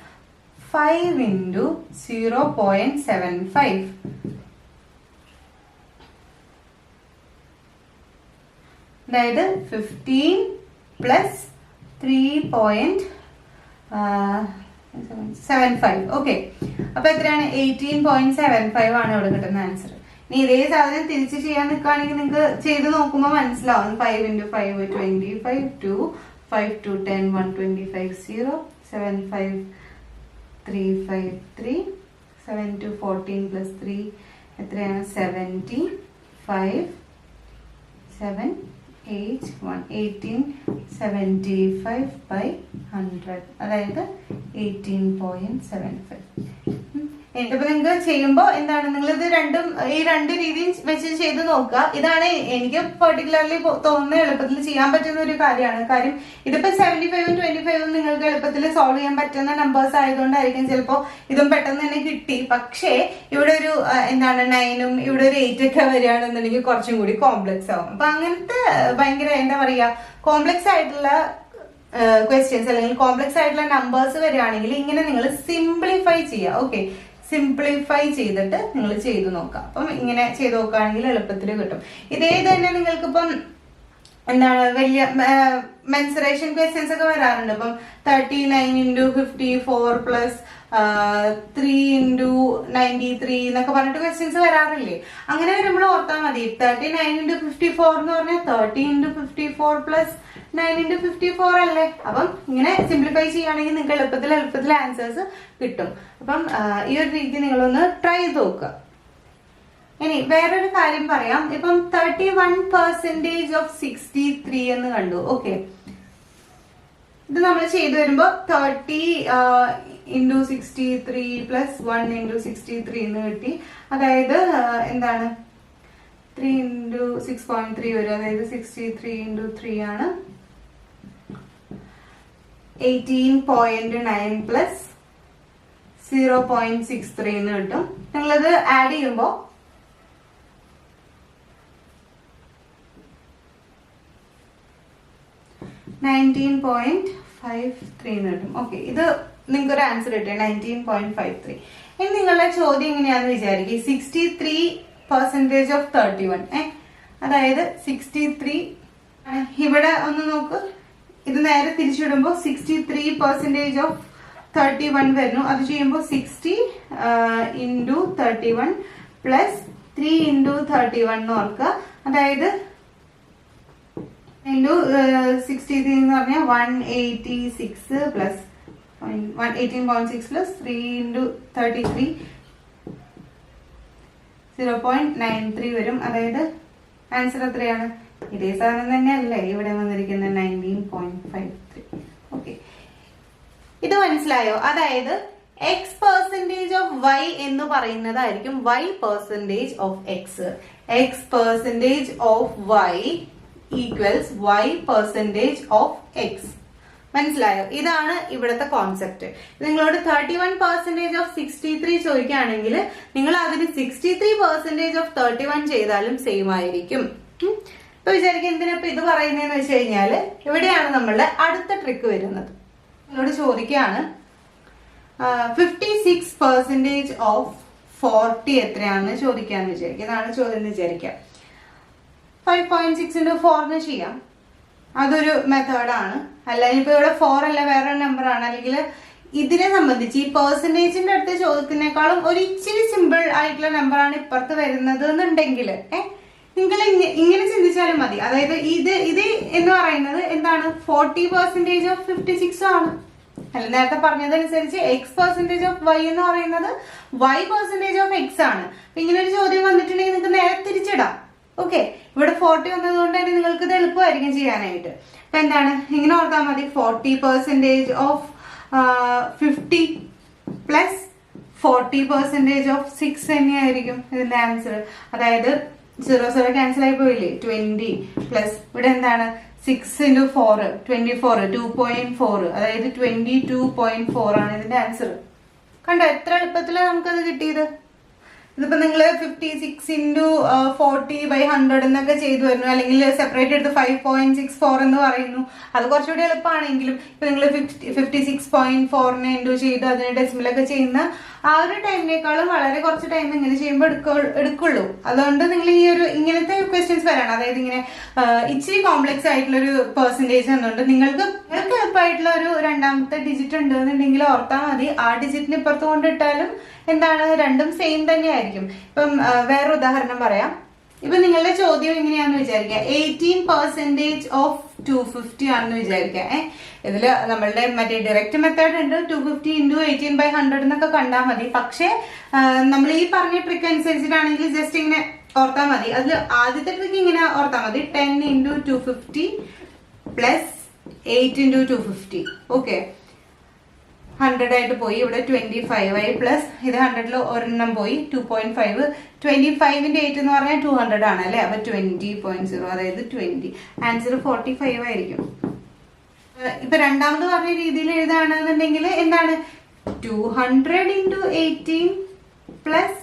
5 ഇൻറ്റു 0.75. അതായത് 15 പ്ലസ് 3.75. ഓക്കെ, അപ്പൊ എത്രയാണ് 18.75 ആണ് ഇവിടെ കിട്ടുന്ന ആൻസർ. ഇനി ഇതേ സാധനം തിരിച്ച് ചെയ്യാൻ നിൽക്കുകയാണെങ്കിൽ നിങ്ങൾക്ക് ചെയ്ത് നോക്കുമ്പോൾ മനസ്സിലാവും. 5 ഇൻറ്റു 5 25, 2 5 to 10 125 0 7 5 3 5 3 7 to 14 plus 3 എത്രയാണ് 75 7 8 1 1875 by 100, അതായത് 18.75. ഇപ്പൊ നിങ്ങൾക്ക് ചെയ്യുമ്പോൾ എന്താണ് നിങ്ങൾ ഇത് ഈ രണ്ട് രീതിയും വെച്ച് ചെയ്ത് നോക്കുക. ഇതാണ് എനിക്ക് പെർട്ടിക്കുലർലി തോന്നുന്ന എളുപ്പത്തിൽ ചെയ്യാൻ പറ്റുന്ന ഒരു കാര്യമാണ്. കാര്യം ഇതിപ്പോ 75ഉം 25ഉം നിങ്ങൾക്ക് എളുപ്പത്തിൽ സോൾവ് ചെയ്യാൻ പറ്റുന്ന നമ്പേഴ്സ് ആയതുകൊണ്ടായിരിക്കും ചിലപ്പോ ഇതും പെട്ടെന്ന് തന്നെ കിട്ടി. പക്ഷേ ഇവിടെ ഒരു എന്താണ് 9ഉം ഇവിടെ ഒരു 8 ഒക്കെ വരികയാണെന്നുണ്ടെങ്കിൽ കുറച്ചും കൂടി കോംപ്ലക്സ് ആവും. അപ്പൊ അങ്ങനത്തെ ഭയങ്കര എന്താ പറയാ കോംപ്ലക്സ് ആയിട്ടുള്ള ക്വസ്റ്റ്യൻസ് അല്ലെങ്കിൽ കോംപ്ലക്സ് ആയിട്ടുള്ള നമ്പേഴ്സ് വരികയാണെങ്കിൽ ഇങ്ങനെ നിങ്ങൾ സിംപ്ലിഫൈ ചെയ്യുക. ഓക്കെ, സിംപ്ലിഫൈ ചെയ്തിട്ട് നിങ്ങൾ ചെയ്തു നോക്കാം. അപ്പം ഇങ്ങനെ ചെയ്ത് നോക്കുകയാണെങ്കിൽ എളുപ്പത്തിൽ കിട്ടും. ഇതേ തന്നെ നിങ്ങൾക്കിപ്പം എന്താണ് വലിയ മെൻസുറേഷൻ ക്വസ്റ്റ്യൻസ് ഒക്കെ വരാറുണ്ട്. ഇപ്പം 39 ഇൻറ്റു 54 പ്ലസ് 3 ഇൻറ്റു 93 എന്നൊക്കെ പറഞ്ഞിട്ട് ക്വസ്റ്റ്യൻസ് വരാറില്ലേ? അങ്ങനെ വരുമ്പോൾ ഓർത്താൽ മതി 39 ഇൻറ്റു 54 എന്ന് പറഞ്ഞാൽ 30 ഇൻറ്റു 54 പ്ലസ് 9 ഇൻറ്റു 54 അല്ലേ? അപ്പം ഇങ്ങനെ സിംപ്ലിഫൈ ചെയ്യുകയാണെങ്കിൽ നിങ്ങൾക്ക് എളുപ്പത്തിൽ ആൻസേഴ്സ് കിട്ടും. അപ്പം ഈ ഒരു രീതി നിങ്ങളൊന്ന് ട്രൈ ചെയ്ത് നോക്കുക. ഇനി വേറൊരു കാര്യം പറയാം. ഇപ്പം 31% ഓഫ് 63 എന്ന് കണ്ടു. ഓക്കെ, ഇത് നമ്മൾ ചെയ്തു വരുമ്പോ 30 ഇൻറ്റു 63 പ്ലസ് 1 ഇൻറ്റു 63 എന്ന് കിട്ടി. അതായത് എന്താണ് 3 ഇൻറ്റു 6.3 വരും. അതായത് 63 ഇൻറ്റു 3 ആണ് 18.9 പ്ലസ് 0.63 എന്ന് കിട്ടും. നിങ്ങളത് ആഡ് ചെയ്യുമ്പോൾ 19.53 എന്ന് കിട്ടും. ഓക്കെ, ഇത് നിങ്ങൾക്ക് ഒരു ആൻസർ കിട്ടിയ 19.53. ഇനി നിങ്ങളുടെ ചോദ്യം എങ്ങനെയാന്ന് വിചാരിക്കും. 63% ഓഫ് 31. അതായത് 63 ഇവിടെ ഒന്ന് നോക്ക്, ഇത് നേരെ തിരിച്ചിടുമ്പോൾ 63% ഓഫ് 31 വരുന്നു. അത് ചെയ്യുമ്പോൾ 60 into 31 പ്ലസ് 3 into 31 എന്ന് ഓർക്കുക. അതായത് ഇൻറ്റു 63 എന്ന് പറഞ്ഞാൽ 186 പ്ലസ് 118.6 പ്ലസ് 3 into 33 0.93 വരും. അതായത് ആൻസർ എത്രയാണ്? ഇതേ സാധനം തന്നെയല്ലേ ഇവിടെ വന്നിരിക്കുന്ന 19.53. ഓക്കെ, ഇത് മനസ്സിലായോ? അതായത് x% ഓഫ് y എന്ന് പറയുന്നതായിരിക്കും y% of x. x% of y equals y% of x. മനസ്സിലായോ? ഇതാണ് ഇവിടുത്തെ കോൺസെപ്റ്റ്. നിങ്ങളോട് 31% ഓഫ് 63 ചോദിക്കുകയാണെങ്കിൽ നിങ്ങൾ അതിന് 63% ഓഫ് 31 ചെയ്താലും സെയിം ആയിരിക്കും. ഇപ്പൊ വിചാരിക്കും എന്തിനാ ഇത് പറയുന്നതെന്ന് വെച്ച് കഴിഞ്ഞാല് ഇവിടെയാണ് നമ്മളുടെ അടുത്ത ട്രിക്ക് വരുന്നത്. നിങ്ങളോട് ചോദിക്കുകയാണ് 56% ഓഫ് 40 എത്രയാണെന്ന് ചോദിക്കാന്ന് വിചാരിക്കുക. ഇതാണ് ചോദ്യം എന്ന് വിചാരിക്കാം. 5.6 into 4 ചെയ്യാം. അതൊരു മെത്തേഡാണ്. അല്ല ഇപ്പൊ ഇവിടെ 4 അല്ല വേറെ നമ്പർ ആണ്. അല്ലെങ്കിൽ ഇതിനെ സംബന്ധിച്ച് ഈ പെർസെന്റേജിന്റെ അടുത്ത് ചോദ്യത്തിനേക്കാളും ഒരു ഇച്ചിരി സിമ്പിൾ ആയിട്ടുള്ള നമ്പറാണ് ഇപ്പുറത്ത് വരുന്നത് എന്നുണ്ടെങ്കിൽ നിങ്ങൾ ഇങ്ങനെ ചിന്തിച്ചാലും മതി. അതായത് ഇത് എന്ന് പറയുന്നത് എന്താണ്? 40% ഓഫ് 56 ആണ്. അല്ല നേരത്തെ പറഞ്ഞതനുസരിച്ച് x% ഓഫ് y എന്ന് പറയുന്നത് y% ഓഫ് x ആണ്. അപ്പൊ ഇങ്ങനെ ഒരു ചോദ്യം വന്നിട്ടുണ്ടെങ്കിൽ നിങ്ങൾക്ക് നേരെ തിരിച്ചിടാം. ഓക്കെ, ഇവിടെ 40 വന്നതുകൊണ്ട് തന്നെ നിങ്ങൾക്ക് ഇത് എളുപ്പമായിരിക്കും ചെയ്യാനായിട്ട്. അപ്പൊ എന്താണ്, ഇങ്ങനെ ഓർത്താൽ മതി. 40% ഓഫ് 50 പ്ലസ് 40% ഓഫ് 6 തന്നെയായിരിക്കും ഇതിന്റെ ആൻസർ. അതായത് 0 ക്യാൻസൽ ആയി പോയില്ലേ? 20 പ്ലസ് ഇവിടെ എന്താണ് 6 into 4 24 2.4 അതായത് 22.4 ആണ് ഇതിന്റെ ആൻസർ. കണ്ടോ എത്ര എളുപ്പത്തിലാണ് നമുക്കത് കിട്ടിയത്. ഇതിപ്പോ നിങ്ങള് 56 into 40/100 എന്നൊക്കെ ചെയ്തു വരുന്നു, അല്ലെങ്കിൽ സെപ്പറേറ്റ് എടുത്ത് 5.64 എന്ന് പറയുന്നു. അത് കുറച്ചുകൂടി എളുപ്പമാണെങ്കിലും ഇപ്പൊ നിങ്ങൾ 56.4 ഇൻറ്റു ചെയ്ത് അതിന് ഡെസിമലൊക്കെ ചെയ്യുന്ന ആ ഒരു ടൈമിനേക്കാളും വളരെ കുറച്ച് ടൈം ഇങ്ങനെ ചെയ്യുമ്പോൾ എടുക്കുള്ളൂ. അതുകൊണ്ട് നിങ്ങൾ ഈ ഒരു ഇങ്ങനത്തെ ക്വസ്റ്റ്യൻസ് വരണം. അതായത് ഇങ്ങനെ ഇച്ചിരി കോംപ്ലക്സ് ആയിട്ടുള്ള ഒരു പെർസെന്റേജ് എന്നുണ്ട്. നിങ്ങൾക്ക് എളുപ്പമായിട്ടുള്ള ഒരു രണ്ടാമത്തെ ഡിജിറ്റ് ഉണ്ട് എന്നുണ്ടെങ്കിൽ ഓർത്താൽ മതി. ആ ഡിജിറ്റിന് ഇപ്പുറത്ത് കൊണ്ടിട്ടാലും എന്താണ് രണ്ടും സെയിം തന്നെയായിരിക്കും. ഇപ്പം വേറെ ഉദാഹരണം പറയാം. ഇപ്പൊ നിങ്ങളുടെ ചോദ്യം എങ്ങനെയാന്ന് വിചാരിക്കുക. 18% ഓഫ് 250 ആണെന്ന് വിചാരിക്കുക. ഇതില് നമ്മളുടെ മറ്റേ ഡയറക്റ്റ് മെത്തേഡ് ഉണ്ട്. 250 into 18/100 എന്നൊക്കെ കണ്ടാൽ മതി. പക്ഷെ നമ്മൾ ഈ പറഞ്ഞ ട്രിക്ക് അനുസരിച്ചിട്ടാണെങ്കിൽ ജസ്റ്റ് ഇങ്ങനെ ഓർത്താൽ മതി. അതിൽ ആദ്യത്തെ ട്രിക്ക് ഇങ്ങനെ ഓർത്താൽ മതി. 10 into 250 പ്ലസ് 8 into 250. ഓക്കെ, 100 ആയിട്ട് പോയി. ഇവിടെ 25 ആയി പ്ലസ് ഇത് 100ൽ ഒരെണ്ണം പോയി 2.5. 25 into 8 എന്ന് പറഞ്ഞാൽ 200 ആണ് അല്ലെ. അപ്പൊ 20.0 അതായത് 20. ആൻസർ 45 ആയിരിക്കും. ഇപ്പൊ രണ്ടാമത് പറഞ്ഞ രീതിയിൽ എഴുതാണെന്നുണ്ടെങ്കിൽ എന്താണ് 200 into 18 പ്ലസ്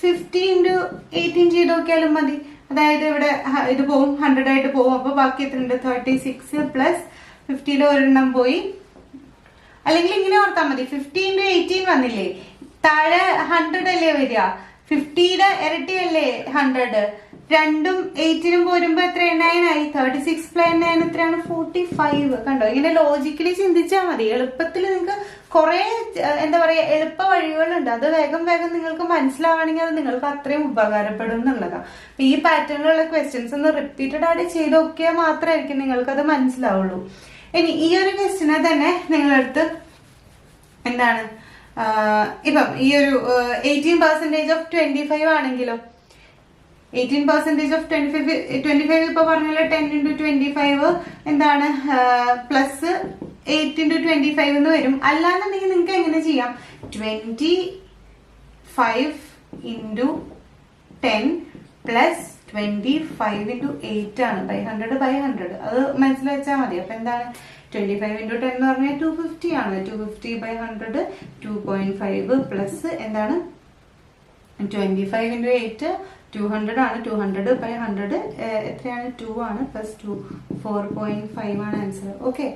50 into 18 ചെയ്ത് നോക്കിയാലും മതി. അതായത് ഇവിടെ ഇത് പോവും 100 ആയിട്ട് പോവും. അപ്പൊ ബാക്കി എത്രയുണ്ട്? 36 പ്ലസ് 50ൽ ഒരെണ്ണം പോയി. അല്ലെങ്കിൽ ഇങ്ങനെ ഓർത്താൽ മതി. 50 into 18 വന്നില്ലേ, താഴെ 100 അല്ലേ വരിക. 50യുടെ ഇരട്ടിയല്ലേ 100. രണ്ടും 8നും പോരുമ്പോ എത്ര 9 ആയി. 36 + 9 എത്രയാണ്? 45. കണ്ടോ, ഇങ്ങനെ ലോജിക്കലി ചിന്തിച്ചാൽ മതി. എളുപ്പത്തിൽ നിങ്ങൾക്ക് കുറെ എന്താ പറയാ എളുപ്പ വഴികളുണ്ട്. അത് വേഗം നിങ്ങൾക്ക് മനസ്സിലാവണമെങ്കിൽ അത് നിങ്ങൾക്ക് അത്രയും ഉപകാരപ്പെടും എന്നുള്ളതാണ്. ഈ പാറ്റേണിലുള്ള ക്വസ്റ്റ്യൻസ് ഒന്ന് റിപ്പീറ്റഡ് ആയിട്ട് ചെയ്ത് നോക്കിയാൽ മാത്രമായിരിക്കും നിങ്ങൾക്ക് അത് മനസ്സിലാവുള്ളൂ. ഇനി ഈ ഒരു ക്വസ്റ്റിനെ തന്നെ നിങ്ങളടുത്ത് എന്താണ് ഇപ്പം ഈ ഒരു 18% ഓഫ് 25 ആണെങ്കിലോ 18% ഓഫ് 25 ഇപ്പൊ പറഞ്ഞല്ലോ 10 into 25 എന്താണ് പ്ലസ് 8 into 25 എന്ന് വരും. അല്ലാന്നുണ്ടെങ്കിൽ നിങ്ങൾക്ക് എങ്ങനെ ചെയ്യാം? 25 into 10 പ്ലസ് 25 into 8 ആണ്. 100/100 അത് മനസ്സിൽ വെച്ചാൽ മതി. അപ്പൊ എന്താണ് 25 into 10 എന്ന് പറഞ്ഞാൽ 250 ആണ്. 250/100 2.5 പ്ലസ് എന്താണ് 25 into 8 200 ആണ്. 200/100 എത്രയാണ്? 2 ആണ്. +2 4.5 ആണ് ആൻസർ. ഓക്കെ,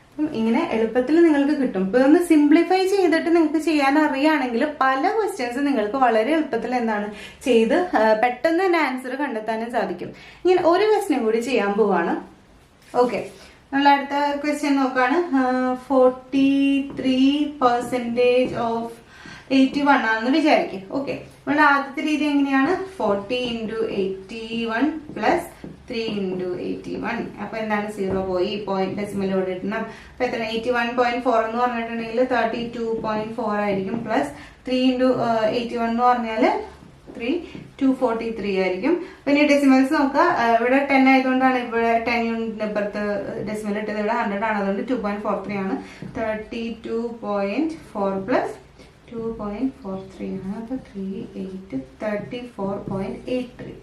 അപ്പം ഇങ്ങനെ എളുപ്പത്തിൽ നിങ്ങൾക്ക് കിട്ടും. ഇപ്പൊ ഒന്ന് സിംപ്ലിഫൈ ചെയ്തിട്ട് നിങ്ങൾക്ക് ചെയ്യാൻ അറിയുകയാണെങ്കിൽ പല ക്വസ്റ്റ്യൻസ് നിങ്ങൾക്ക് വളരെ എളുപ്പത്തിൽ എന്താണ് ചെയ്ത് പെട്ടെന്ന് തന്നെ ആൻസർ കണ്ടെത്താനും സാധിക്കും. ഇങ്ങനെ ഒരു ക്വസ്റ്റ്യൻ കൂടി ചെയ്യാൻ പോവാണ്. ഓക്കെ, നമ്മൾ അടുത്ത ക്വസ്റ്റ്യൻ നോക്കാണ്. 43% ഓഫ് 81 ആണെന്ന് വിചാരിക്കും. ഓക്കെ, നമ്മുടെ ആദ്യത്തെ രീതി എങ്ങനെയാണ്? 40 × 81 + 3 × 81. അപ്പൊ എന്താണ്? 0 പോയി, പോയിന്റ് ഡെസിമൽ ഇവിടെ ഇടണം. അപ്പൊ എത്ര? 81.4 എന്ന് പറഞ്ഞിട്ടുണ്ടെങ്കിൽ 32.4 ആയിരിക്കും. +3 × 81 എന്ന് പറഞ്ഞാല് 243 ആയിരിക്കും. പിന്നെ ഡെസിമൽസ് നോക്കുക. ഇവിടെ 10 ആയതുകൊണ്ടാണ് ഇവിടെ 10 യൂണിറ്റ് ഇപ്പുറത്ത് ഡെസിമൽ ഇട്ടത്. ഇവിടെ 100 ആണ്, അതുകൊണ്ട് 2.43 ആണ്. 32.4 + 2.43 ആണ്. അപ്പൊ 34.83.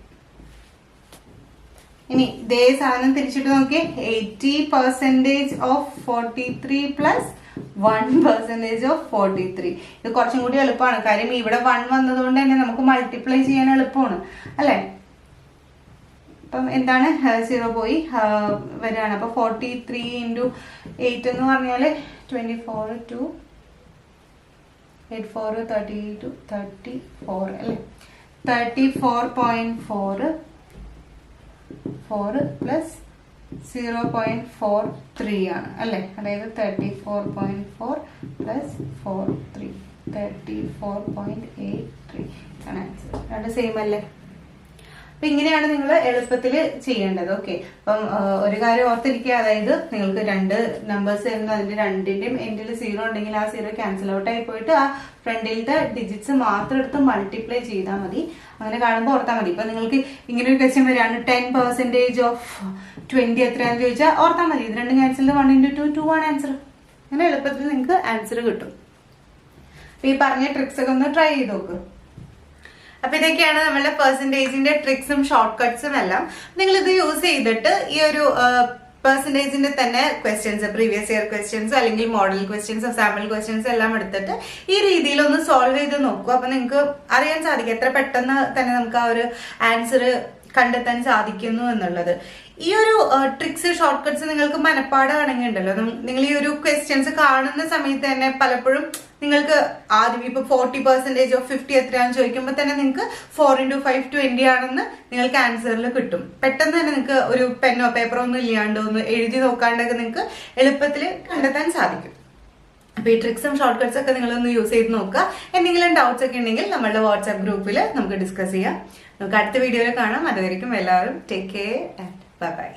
ഇനി ഇതേ സാധനം തിരിച്ചിട്ട് നോക്കിയേ. 80% ഓഫ് 43 + 1% ഓഫ് 43. ഇത് കുറച്ചും കൂടി എളുപ്പമാണ്. കാര്യം ഇവിടെ 1 വന്നതുകൊണ്ട് തന്നെ നമുക്ക് മൾട്ടിപ്ലൈ ചെയ്യാൻ എളുപ്പമാണ് അല്ലെ. അപ്പം എന്താണ്? 0 പോയി വരികയാണ്. അപ്പൊ 43 × 8 എന്ന് പറഞ്ഞാല് 24 × 8 4 32 34 അല്ലെ. 34.4 4 + 0.43 ആണ് അല്ലെ. അതായത് 34.4 + 43 34.83 ആണ് ആൻസർ. രണ്ട് സെയിം അല്ലേ? അപ്പൊ ഇങ്ങനെയാണ് നിങ്ങൾ എളുപ്പത്തിൽ ചെയ്യേണ്ടത്. ഓക്കെ, അപ്പം ഒരു കാര്യം ഓർത്തിരിക്കുക. അതായത് നിങ്ങൾക്ക് 2 നമ്പേഴ്സ് തരുന്നു, അതിന്റെ രണ്ടിന്റെയും എൻഡിൽ 0 ഉണ്ടെങ്കിൽ ആ 0 ക്യാൻസൽ ഔട്ട് ആയി പോയിട്ട് ആ ഫ്രണ്ടിലത്തെ ഡിജിറ്റ്സ് മാത്രം എടുത്ത് മൾട്ടിപ്ലൈ ചെയ്താൽ മതി. അങ്ങനെ കാണുമ്പോൾ ഓർത്താൽ മതി. ഇപ്പൊ നിങ്ങൾക്ക് ഇങ്ങനെ ഒരു ക്വസ്റ്റ്യൻ വരികയാണ്, 10% ഓഫ് 20 എത്രയാണെന്ന് ചോദിച്ചാൽ ഓർത്താൽ മതി. ഇത് രണ്ടും ക്യാൻസൽ 1 × 2 2 ആണ് ആൻസർ. അങ്ങനെ എളുപ്പത്തിൽ നിങ്ങൾക്ക് ആൻസർ കിട്ടും. അപ്പൊ ഈ പറഞ്ഞ ട്രിക്സ് ഒക്കെ ഒന്ന് ട്രൈ ചെയ്ത് നോക്ക്. അപ്പൊ ഇതൊക്കെയാണ് നമ്മളുടെ പെർസെന്റേജിന്റെ ട്രിക്സും ഷോർട്ട് കട്ട്സും എല്ലാം. നിങ്ങൾ ഇത് യൂസ് ചെയ്തിട്ട് ഈ ഒരു പെർസെന്റേജിന്റെ തന്നെ ക്വസ്റ്റ്യൻസ്, പ്രീവിയസ് ഇയർ ക്വസ്റ്റ്യൻസ് അല്ലെങ്കിൽ മോഡൽ ക്വസ്റ്റ്യൻസ്, സാമ്പിൾ ക്വസ്റ്റ്യൻസ് എല്ലാം എടുത്തിട്ട് ഈ രീതിയിൽ ഒന്ന് സോൾവ് ചെയ്ത് നോക്കുക. അപ്പൊ നിങ്ങൾക്ക് അറിയാൻ സാധിക്കും എത്ര പെട്ടെന്ന് തന്നെ നമുക്ക് ആ ഒരു ആൻസർ കണ്ടെത്താൻ സാധിക്കുന്നു എന്നുള്ളത്. ഈ ഒരു ട്രിക്സ്, ഷോർട്ട് കട്ട്സ് നിങ്ങൾക്ക് മനപ്പാടാണെങ്കിൽ ഉണ്ടല്ലോ, നിങ്ങൾ ഈ ഒരു ക്വസ്റ്റ്യൻസ് കാണുന്ന സമയത്ത് തന്നെ പലപ്പോഴും നിങ്ങൾക്ക് ആദ്യം ഇപ്പൊ 40% ഓഫ് 50 എത്രയാണെന്ന് ചോദിക്കുമ്പോൾ തന്നെ നിങ്ങൾക്ക് 4 × 5 20 ആണെന്ന് നിങ്ങൾക്ക് ആൻസറിൽ കിട്ടും. പെട്ടെന്ന് തന്നെ നിങ്ങൾക്ക് ഒരു പെന്നോ പേപ്പറോ ഒന്നും ഇല്ലാണ്ടോ ഒന്ന് എഴുതി നോക്കാണ്ടൊക്കെ നിങ്ങൾക്ക് എളുപ്പത്തിൽ കണ്ടെത്താൻ സാധിക്കും. അപ്പൊ ഈ ട്രിക്സും ഷോർട്ട് കട്ട്സ് ഒക്കെ നിങ്ങളൊന്ന് യൂസ് ചെയ്ത് നോക്കുക. എന്തെങ്കിലും ഡൗട്ട്സ് ഒക്കെ ഉണ്ടെങ്കിൽ നമ്മളുടെ വാട്സ്ആപ്പ് ഗ്രൂപ്പിൽ നമുക്ക് ഡിസ്കസ് ചെയ്യാം. നമുക്ക് അടുത്ത വീഡിയോയിൽ കാണാം. അതുവരെയും എല്ലാവരും take care and bye bye.